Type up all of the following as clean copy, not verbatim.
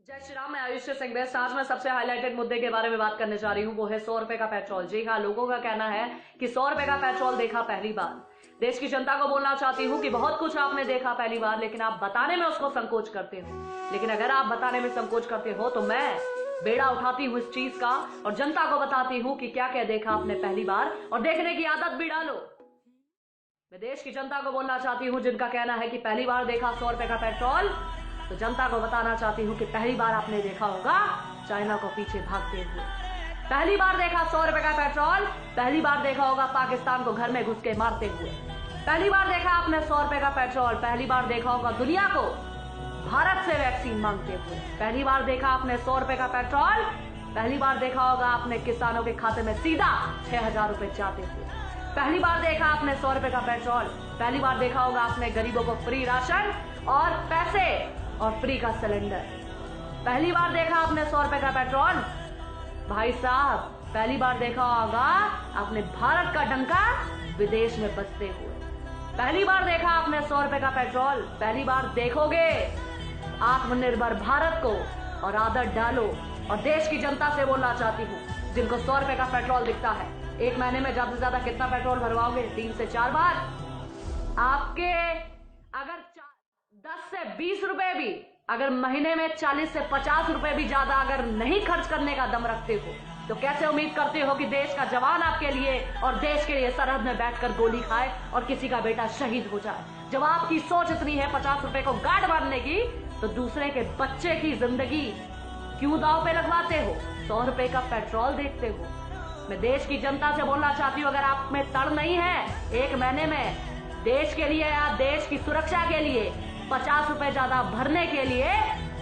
जय श्री राम। मैं आयुष्य सिंह बेस्ट। आज मैं सबसे हाईलाइटेड मुद्दे के बारे में बात करने जा रही हूँ, वो है 100 रुपए का पेट्रोल। जी हाँ, लोगों का कहना है कि 100 रुपए का पेट्रोल देखा पहली बार। देश की जनता को बोलना चाहती हूँ कि बहुत कुछ आपने देखा पहली बार, लेकिन आप बताने में उसको संकोच करते हो। लेकिन अगर आप बताने में संकोच करते हो तो मैं बेड़ा उठाती हूँ इस चीज का और जनता को बताती हूँ कि क्या क्या देखा आपने पहली बार, और देखने की आदत भी डालो। मैं देश की जनता को बोलना चाहती हूँ जिनका कहना है कि पहली बार देखा 100 रुपए का पेट्रोल, तो जनता को बताना चाहती हूँ कि पहली बार आपने देखा होगा चाइना को पीछे भागते हुए। पहली बार देखा 100 रुपए का पेट्रोल, पहली बार देखा होगा पाकिस्तान को घर में घुस के मारते हुए। पहली बार देखा आपने 100 रुपए का पेट्रोल, पहली बार देखा होगा दुनिया को भारत से वैक्सीन मांगते हुए। पहली बार देखा आपने 100 रुपए का पेट्रोल, पहली बार देखा होगा आपने किसानों के खाते में सीधा 6,000 रुपए जाते हुए। पहली बार देखा आपने 100 रुपए का पेट्रोल, पहली बार देखा होगा आपने गरीबों को फ्री राशन और पैसे और फ्री का सिलेंडर। पहली बार देखा आपने 100 रुपए का पेट्रोल। भाई साहब, पहली बार देखा होगा आपने भारत का डंका विदेश में बजते हुए। पहली बार देखा आपने 100 रुपए का पेट्रोल, पहली बार देखोगे आत्मनिर्भर भारत को और आदत डालो। और देश की जनता से बोलना चाहती हूँ जिनको 100 रुपए का पेट्रोल दिखता है, एक महीने में ज्यादा से ज्यादा कितना पेट्रोल भरवाओगे? 3 से 4 बार। आपके अगर 10 से 20 रुपए भी, अगर महीने में 40 से 50 रुपए भी ज्यादा अगर नहीं खर्च करने का दम रखते हो, तो कैसे उम्मीद करते हो कि देश का जवान आपके लिए और देश के लिए सरहद में बैठकर गोली खाए और किसी का बेटा शहीद हो जाए? जब आपकी सोच इतनी है 50 रुपए को गार्ड मारने की, तो दूसरे के बच्चे की जिंदगी क्यों दांव पे लगवाते हो? 100 रुपए का पेट्रोल देखते हो। मैं देश की जनता से बोलना चाहती हूँ, अगर आप में तड़ नहीं है एक महीने में देश के लिए या देश की सुरक्षा के लिए 50 रुपए ज्यादा भरने के लिए,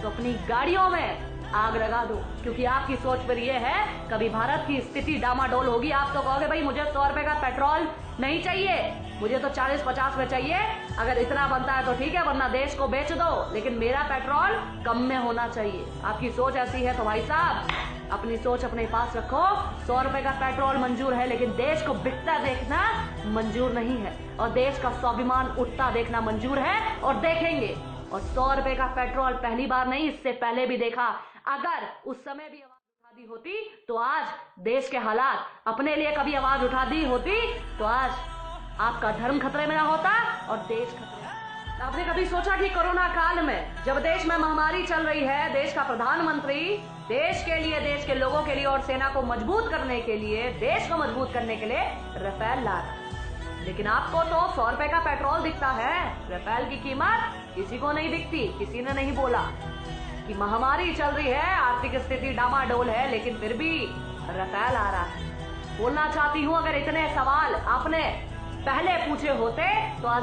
तो अपनी गाड़ियों में आग लगा दो। क्योंकि आपकी सोच पर यह है कभी भारत की स्थिति डामाडोल होगी, आप तो कहोगे भाई मुझे 100 रुपए का पेट्रोल नहीं चाहिए, मुझे तो 40-50 में चाहिए। अगर इतना बनता है तो ठीक है, वरना देश को बेच दो, लेकिन मेरा पेट्रोल कम में होना चाहिए। आपकी सोच ऐसी है तो भाई साहब अपनी सोच अपने पास रखो। 100 रुपए का पेट्रोल मंजूर है, लेकिन देश को बिकता देखना मंजूर नहीं है, और देश का स्वाभिमान उठता देखना मंजूर है और देखेंगे। और 100 रुपए का पेट्रोल पहली बार नहीं, इससे पहले भी देखा। अगर उस समय भी आवाज उठा दी होती तो आज देश के हालात, अपने लिए कभी आवाज उठा दी होती तो आज आपका धर्म खतरे में ना होता और देश खतरे में। आपने कभी सोचा कि कोरोना काल में जब देश में महामारी चल रही है, देश का प्रधानमंत्री देश के लिए, देश के लोगों के लिए और सेना को मजबूत करने के लिए, देश को मजबूत करने के लिए राफेल ला रहा है, लेकिन आपको तो 100 रुपए का पेट्रोल दिखता है, राफेल की कीमत किसी को नहीं दिखती। किसी ने नहीं बोला कि महामारी चल रही है, आर्थिक स्थिति डामाडोल है, लेकिन फिर भी राफेल आ रहा है। बोलना चाहती हूँ, अगर इतने सवाल आपने पहले पूछे होते तो आज